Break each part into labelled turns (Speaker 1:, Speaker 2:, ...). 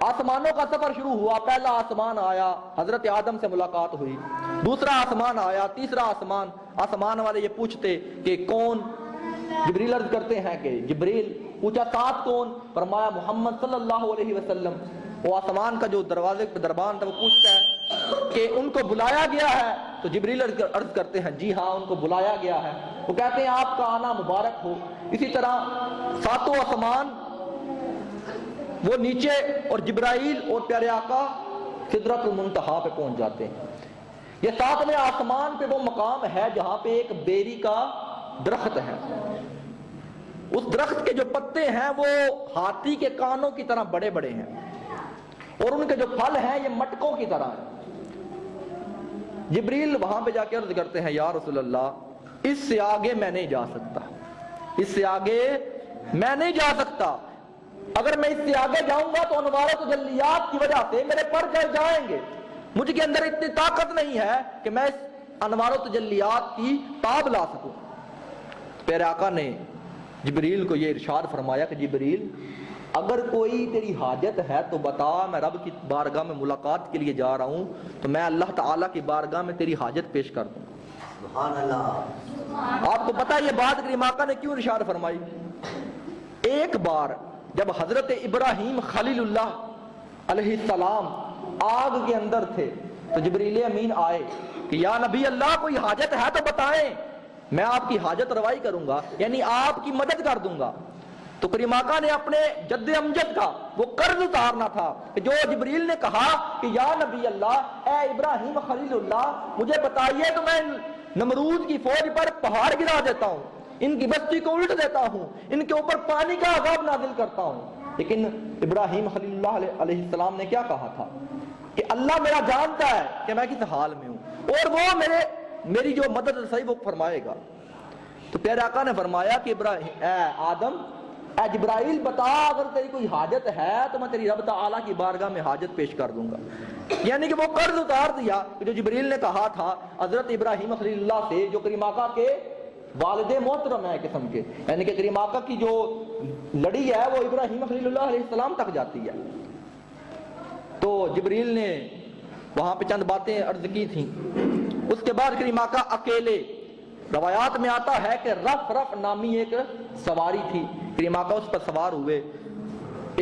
Speaker 1: آسمانوں کا سفر شروع ہوا، پہلا آسمان آیا، حضرت آدم سے ملاقات ہوئی، دوسرا آسمان آیا، تیسرا آسمان، آسمان والے یہ پوچھتے کہ کون؟ جبریل عرض کرتے ہیں کہ جبریل، پوچھا ساتھ کون؟ فرمایا محمد صلی اللہ علیہ وسلم۔ وہ آسمان کا جو دروازے پہ دربان تھا وہ پوچھتا ہے کہ ان کو بلایا گیا ہے؟ تو جبریل عرض کرتے ہیں جی ہاں ان کو بلایا گیا ہے۔ وہ کہتے ہیں آپ کا آنا مبارک ہو۔ اسی طرح ساتوں آسمان وہ نیچے، اور جبرائیل اور پیارے آقا سدرۃ المنتہا پہ پہنچ جاتے ہیں۔ یہ ساتویں آسمان پہ وہ مقام ہے جہاں پہ ایک بیری کا درخت ہے، اس درخت کے جو پتے ہیں وہ ہاتھی کے کانوں کی طرح بڑے بڑے ہیں، اور ان کے جو پھل ہیں یہ مٹکوں کی طرح ہیں۔ جبریل وہاں پہ جا کے عرض کرتے ہیں یا رسول اللہ اس سے آگے میں نہیں جا سکتا، اس سے آگے میں نہیں جا سکتا، اگر میں اس سے آگے جاؤں گا تو انوار و تجلیات کی وجہ سے میرے پر جل جائیں گے، مجھ کے اندر اتنی طاقت نہیں ہے کہ میں اس انوار و تجلیات کی تاب لا سکوں۔ پیارے آقا نے جبریل کو یہ ارشاد فرمایا کہ جبریل اگر کوئی تیری حاجت ہے تو بتا، میں رب کی بارگاہ میں ملاقات کے لیے جا رہا ہوں تو میں اللہ تعالیٰ کی بارگاہ میں تیری حاجت پیش کر دوں۔
Speaker 2: سبحان اللہ۔
Speaker 1: آپ کو پتہ ہے یہ بات کریم آقا نے کیوں ارشاد فرمائی؟ ایک بار جب حضرت ابراہیم خلیل اللہ علیہ السلام آگ کے اندر تھے تو جبریل امین آئے کہ یا نبی اللہ کوئی حاجت ہے تو بتائیں، میں آپ کی حاجت روائی کروں گا، یعنی آپ کی مدد کر دوں گا۔ تو کریم آقا نے اپنے جد امجد کا وہ قرض اتارنا تھا کہ جو جبریل نے کہا کہ یا نبی اللہ اے ابراہیم خلیل اللہ مجھے بتائیے تو میں نمرود کی فوج پر پہاڑ گرا دیتا ہوں، ان کی بستی کو الٹ دیتا ہوں، ان کے اوپر پانی کا عذاب نازل کرتا ہوں۔ لیکن ابراہیم خلیل اللہ علیہ السلام نے کیا کہا تھا کہ اللہ میرا جانتا ہے کہ میں کس حال میں ہوں اور وہ میری جو مدد صحیح وہ فرمائے گا۔ تو پیارے آقا نے فرمایا کہ ابراہیم اے آدم اے جبرائیل بتا اگر تیری کوئی حاجت ہے تو میں تیری رب تعالیٰ کی بارگاہ میں حاجت پیش کر دوں گا۔ یعنی کہ وہ قرض اتار دیا کہ جو جبریل نے کہا تھا حضرت ابراہیم خلیل اللہ سے جو کریم آقا کے والد محترم ہے قسم کے، یعنی کہ کریم آقا کی جو لڑی ہے وہ ابراہیم خلیل اللہ علیہ السلام تک جاتی ہے۔ تو جبریل نے وہاں پہ چند باتیں عرض کی تھیں، اس کے بعد کریم آقا اکیلے، روایات میں آتا ہے کہ رف رف نامی ایک سواری تھی، کریم آقا اس پر سوار ہوئے،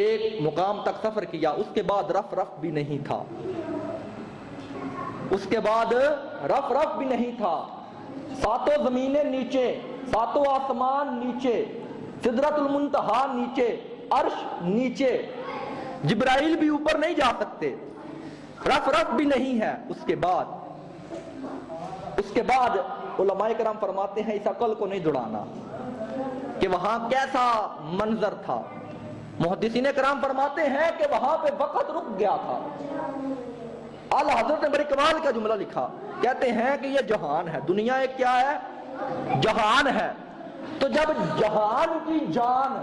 Speaker 1: ایک مقام تک سفر کیا، اس کے بعد رف رف بھی نہیں تھا، اس کے بعد رف رف بھی نہیں تھا، ساتوں زمینیں نیچے، ساتوں آسمان نیچے، سدرۃ المنتہا نیچے، عرش نیچے، جبرائیل بھی اوپر نہیں جا سکتے، رف رف بھی نہیں ہے۔ اس کے بعد علماء کرام فرماتے ہیں اس عقل کو نہیں دوڑانا کہ وہاں کیسا منظر تھا۔ محدثین کرام فرماتے ہیں کہ وہاں پہ وقت رک گیا تھا۔ اعلی حضرت نے بڑی کمال کا جملہ لکھا، کہتے ہیں کہ یہ جہان ہے، دنیا ایک کیا ہے؟ جہان ہے۔ تو جب جہان کی جان،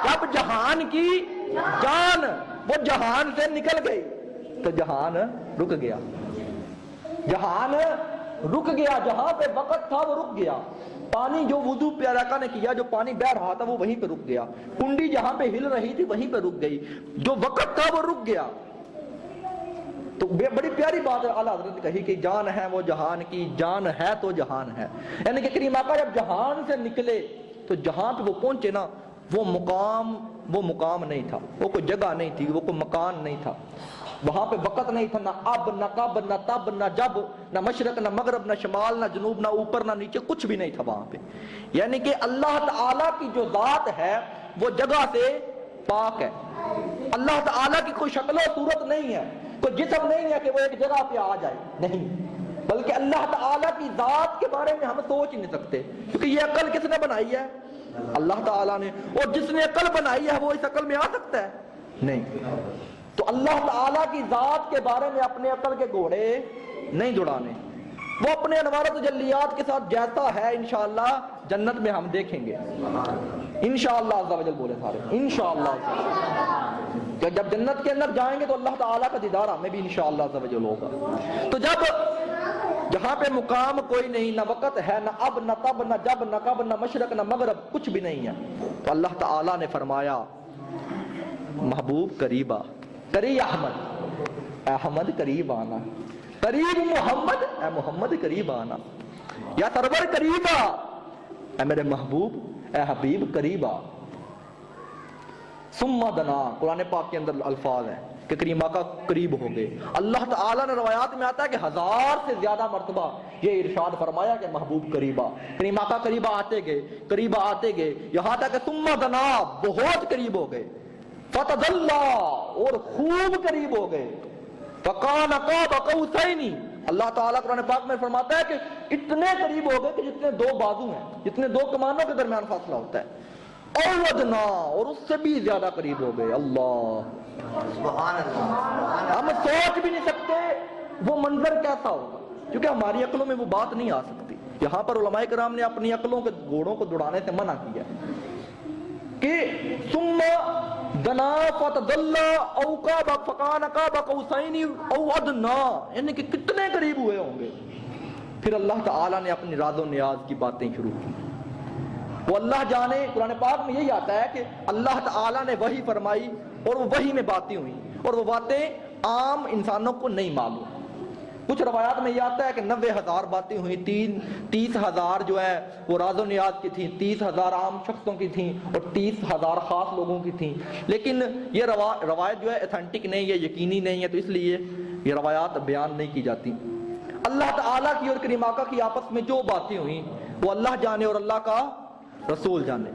Speaker 1: جب جہان کی جان وہ جہان سے نکل گئی تو جہان رک گیا، جہان رک گیا، جہاں پہ وقت تھا وہ رک گیا۔ پانی جو وضو پیارے آقا نے کیا، جو پانی بہ رہا تھا وہ وہیں پہ رک گیا، کنڈی جہاں پہ ہل رہی تھی وہیں پہ رک گئی، جو وقت تھا وہ رک گیا۔ تو بڑی پیاری بات اعلیٰ حضرت نے کہی کہ جان ہے وہ جہان کی، جان ہے تو جہان ہے، یعنی کہ کریم آقا جب جہان سے نکلے تو جہاں پہ وہ پہنچے نا وہ مقام نہیں تھا، وہ کوئی جگہ نہیں تھی، وہ کوئی مکان نہیں تھا، وہاں پہ وقت نہیں تھا، نہ اب نہ کب نہ تب نہ جب، نہ مشرق نہ مغرب نہ شمال نہ جنوب نہ اوپر نہ نیچے، کچھ بھی نہیں تھا وہاں پہ۔ یعنی کہ اللہ تعالیٰ کی جو ذات ہے وہ جگہ سے پاک ہے، اللہ تعالیٰ کی کوئی شکل و صورت نہیں ہے، کوئی جسم نہیں ہے کہ وہ ایک جگہ پہ آ جائے، نہیں، بلکہ اللہ تعالیٰ کی ذات کے بارے میں ہم سوچ ہی نہیں سکتے، کیونکہ یہ عقل کس نے بنائی ہے؟ اللہ تعالیٰ نے، اور جس نے عقل بنائی ہے وہ اس عقل میں آ سکتا ہے؟ نہیں۔ تو اللہ تعالیٰ کی ذات کے بارے میں اپنے عقل کے گھوڑے نہیں دوڑانے، وہ اپنے انوار و تجلیات کے ساتھ جیسا ہے انشاءاللہ جنت میں ہم دیکھیں گے، انشاءاللہ عز و جل بولے سارے انشاءاللہ۔ کہ جب جنت کے اندر جائیں گے تو اللہ تعالیٰ کا دیدار ہمیں بھی انشاءاللہ عز و جل ہوگا۔ تو جب جہاں پہ مقام کوئی نہیں، نہ وقت ہے، نہ اب نہ تب نہ جب نہ کب نہ مشرق نہ مغرب، کچھ بھی نہیں ہے، تو اللہ تعالیٰ نے فرمایا محبوب قریب آ، قریب احمد، احمد قریب آنا، قریب محمد، اے محمد قریب آنا، یا سرور قریب آ، اے میرے محبوب، اے حبیب قریب آ۔ ثم دنا، قرآن پاک کے اندر الفاظ ہیں کہ کریم آقا قریب ہو گئے۔ اللہ تعالیٰ نے روایات میں آتا ہے کہ 1000 سے زیادہ مرتبہ یہ ارشاد فرمایا کہ محبوب قریبا، کریم آقا قریبا آتے گئے، قریبا آتے گئے، یہاں تک کہ ثم دنا، بہت قریب ہو گئے، فتدلا، اور خوب قریب ہو گئے، فکان قاب قوسین، اللہ تعالیٰ قرآن پاک میں فرماتا ہے کہ اتنے قریب ہو گئے کہ جتنے دو بازو ہیں، جتنے دو کمانوں کے درمیان فاصلہ ہوتا ہے، اودنا، اور اس سے بھی زیادہ قریب ہو گئے۔ اللہ،
Speaker 2: سبحان اللہ،
Speaker 1: ہم سوچ بھی نہیں سکتے وہ منظر کیسا ہوگا، کیونکہ ہماری عقلوں میں وہ بات نہیں آ سکتی۔ یہاں پر علماء کرام نے اپنی عقلوں کے گھوڑوں کو دوڑانے سے منع کیا کہ ثم دنا فتدلا او قاب فکان قاب قوسین او ادنا، یعنی کہ کتنے قریب ہوئے ہوں گے۔ پھر اللہ تعالیٰ نے اپنی راز و نیاز کی باتیں شروع کی، وہ اللہ جانے۔ قرآن پاک میں یہی آتا ہے کہ اللہ تعالیٰ نے وحی فرمائی اور وہ وحی میں باتیں ہوئی، اور وہ باتیں عام انسانوں کو نہیں معلوم۔ کچھ روایات میں یہ آتا ہے کہ 90,000 باتیں ہوئی، 30,000 جو ہے وہ راز و نیاز کی تھیں، 30,000 عام شخصوں کی تھیں، اور 30,000 خاص لوگوں کی تھیں۔ لیکن یہ روایت جو ہے اتھینٹک نہیں ہے، یقینی نہیں ہے، تو اس لیے یہ روایات بیان نہیں کی جاتی۔ اللہ تعالیٰ کی اور کریم آقا کی آپس میں جو باتیں ہوئیں وہ اللہ جانے اور اللہ کا رسول جانے۔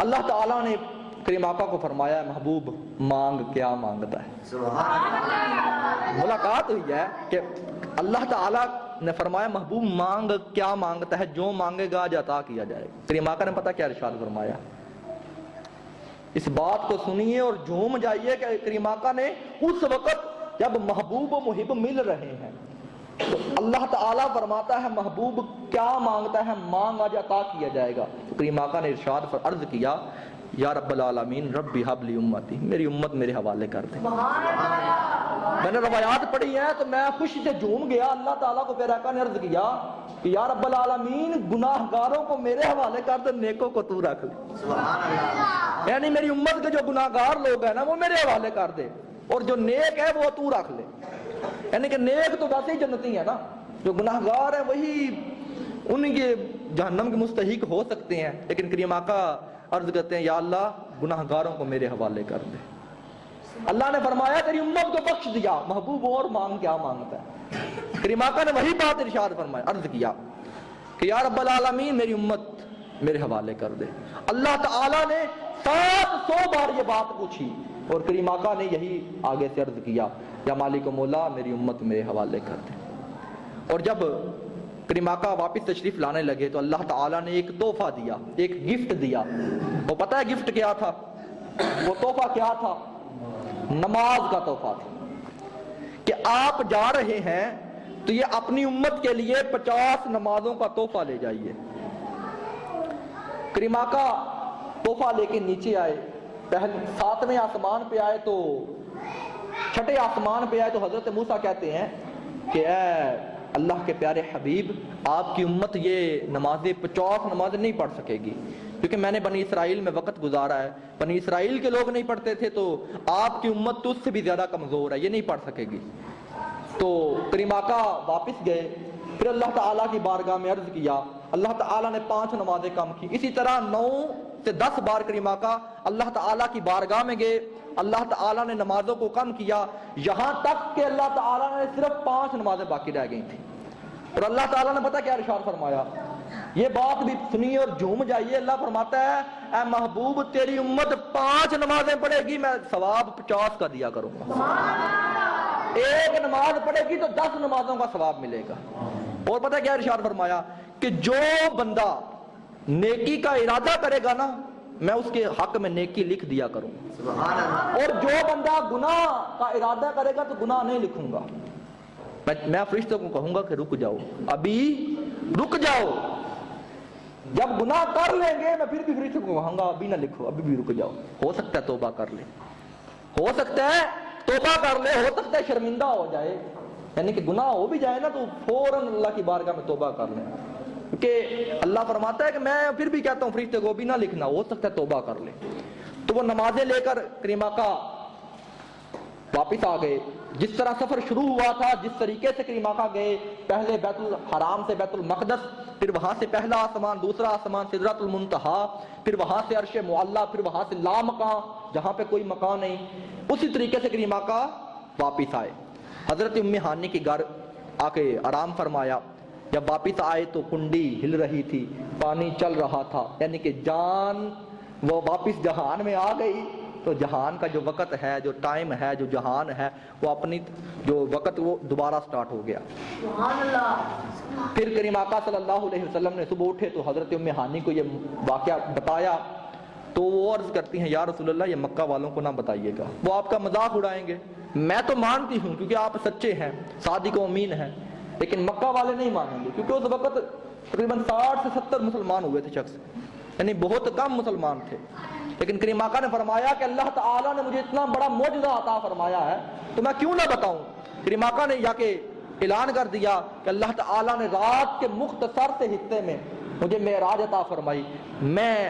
Speaker 1: اللہ تعالیٰ نے کریم آقا کو فرمایا محبوب مانگ کیا مانگتا ہے۔
Speaker 2: سبحان اللہ،
Speaker 1: ملاقات ہوئی ہے کہ اللہ تعالیٰ نے فرمایا محبوب مانگ کیا مانگتا ہے، جو مانگے گا آج عطا کیا جائے گا۔ کریم آقا نے پتہ کیا ارشاد فرمایا، اس بات کو سنیے اور جھوم جائیے کہ کریم آقا نے اس وقت جب محبوب و محب مل رہے ہیں تو اللہ تعالیٰ فرماتا ہے محبوب کیا مانگتا ہے، مانگ آج عطا کیا جائے گا۔ تو کریم آقا نے ارشاد پر عرض کیا یا رب العالمین ربی حب لی امتی، میری امت میرے حوالے کر دے۔ میں نے روایات پڑھی ہیں تو میں خوشی سے جھوم گیا۔ اللہ تعالیٰ کو پھر آقا نے عرض کیا کہ یا رب العالمین گناہ گاروں کو میرے حوالے کر دے، نیکوں کو تو رکھ لے۔
Speaker 2: سبحان اللہ،
Speaker 1: یعنی میری امت کے جو گناہ گار لوگ ہیں نا وہ میرے حوالے کر دے، اور جو نیک ہے وہ تو رکھ لے۔ یعنی کہ نیک تو ویسے ہی جنتی ہے نا، جو گناہ گار ہیں وہی ان کے جہنم کے مستحق ہو سکتے ہیں، لیکن کریم آقا عرض کرتے ہیں یا اللہ گناہ گاروں کو میرے حوالے کر دے۔ اللہ نے فرمایا تیری امت کو بخش دیا، محبوب اور مانگ کیا مانگتا ہے۔ کریم آقا نے وہی بات ارشاد فرمایا، عرض کیا کہ یا رب العالمین میری امت میرے حوالے کر دے۔ اللہ تعالیٰ نے 700 بار یہ بات پوچھی اور کریم آقا نے یہی آگے سے عرض کیا یا مالک و مولا میری امت میرے حوالے کر دے۔ اور جب کریم آقا واپس تشریف لانے لگے تو اللہ تعالیٰ نے ایک تحفہ دیا، ایک گفٹ دیا۔ وہ پتہ ہے گفٹ کیا تھا؟ وہ تحفہ کیا تھا؟ نماز کا تحفہ تھا کہ آپ جا رہے ہیں تو یہ اپنی امت کے لیے 50 نمازوں کا تحفہ لے جائیے۔ کریم آقا تحفہ لے کے نیچے آئے، پہلے 7ویں آسمان پہ آئے تو 6ٹھے آسمان پہ آئے تو حضرت موسیٰ کہتے ہیں کہ اے اللہ کے پیارے حبیب آپ کی امت یہ نمازیں 50 نمازیں نہیں پڑھ سکے گی، کیونکہ میں نے بنی اسرائیل میں وقت گزارا ہے، بنی اسرائیل کے لوگ نہیں پڑھتے تھے تو آپ کی امت تو اس سے بھی زیادہ کمزور ہے، یہ نہیں پڑھ سکے گی۔ تو کریم آقا واپس گئے، پھر اللہ تعالیٰ کی بارگاہ میں عرض کیا، اللہ تعالیٰ نے 5 نمازیں کم کی۔ اسی طرح 9 سے 10 بار کریم آقا اللہ تعالیٰ کی بارگاہ میں گئے، اللہ تعالیٰ نے نمازوں کو کم کیا، یہاں تک کہ اللہ تعالیٰ نے صرف 5 نمازیں باقی رہ گئی تھیں۔ اور اللہ تعالیٰ نے پتہ کیا ارشاد فرمایا، یہ بات بھی سنیے اور جھوم جائیے۔ اللہ فرماتا ہے اے محبوب تیری امت 5 نمازیں پڑھے گی میں ثواب 50 کا دیا کروں گا، ایک نماز پڑھے گی تو 10 نمازوں کا ثواب ملے گا۔ اور پتہ کیا ارشاد فرمایا کہ جو بندہ نیکی کا ارادہ کرے گا نا میں اس کے حق میں نیکی لکھ دیا کروں گا،
Speaker 2: سبحان اللہ،
Speaker 1: اور جو بندہ گناہ کا ارادہ کرے گا تو گناہ نہیں لکھوں گا۔ میں فرشتوں کو کہوں گا کہ رک جاؤ، ابھی رک جاؤ، جب گناہ کر لیں گے میں پھر بھی فرشتوں کو کہوں گا ابھی نہ لکھو، ابھی بھی رک جاؤ، ہو سکتا ہے توبہ کر لے، ہو سکتا ہے توبہ کر لے، ہو سکتا ہے شرمندہ ہو جائے، یعنی کہ گناہ ہو بھی جائے نا تو فوراً اللہ کی بارگاہ میں توبہ کر لیں، کیونکہ اللہ فرماتا ہے کہ میں پھر بھی کہتا ہوں فرشتے کو بھی نہ لکھنا، ہو سکتا ہے توبہ کر لے۔ تو وہ نمازیں لے کر کریم آقا واپس آ گئے. جس طرح سفر شروع ہوا تھا، جس طریقے سے کریم آقا گئے، پہلے بیت الحرام سے بیت المقدس، پھر وہاں سے پہلا آسمان، دوسرا آسمان سدرۃ المنتہا، پھر وہاں سے عرش معلیٰ، پھر وہاں سے لامکان جہاں پہ کوئی مکان نہیں. اسی طریقے سے کریم آقا واپس آئے. حضرت ام ہانی کے گھر آ کے آرام فرمایا. جب واپس آئے تو کنڈی ہل رہی تھی، پانی چل رہا تھا، یعنی کہ جان وہ واپس جہان میں آ گئی. تو جہان کا جو وقت ہے، جو ٹائم ہے، جو جہان ہے، وہ اپنی جو وقت وہ دوبارہ سٹارٹ ہو گیا.
Speaker 2: سبحان اللہ.
Speaker 1: پھر کریم آقا صلی اللہ علیہ وسلم نے صبح اٹھے تو حضرت ام ہانی کو یہ واقعہ بتایا. تو وہ عرض کرتی ہیں یا رسول اللہ یہ مکہ والوں کو نہ بتائیے گا، وہ آپ کا مذاق اڑائیں گے. میں تو مانتی ہوں کیونکہ آپ سچے ہیں، صادق و امین ہیں، لیکن مکہ والے نہیں مانیں گے کیونکہ اس وقت تقریباً 60 سے 70 مسلمان ہوئے تھے شخص، یعنی بہت کم مسلمان تھے. لیکن کریم آقا نے فرمایا کہ اللہ تعالیٰ نے مجھے اتنا بڑا معجزہ عطا فرمایا ہے تو میں کیوں نہ بتاؤں. کریم آقا نے یا کہ اعلان کر دیا کہ اللہ تعالیٰ نے رات کے مختصر سے حصے میں مجھے معراج عطا فرمائی. میں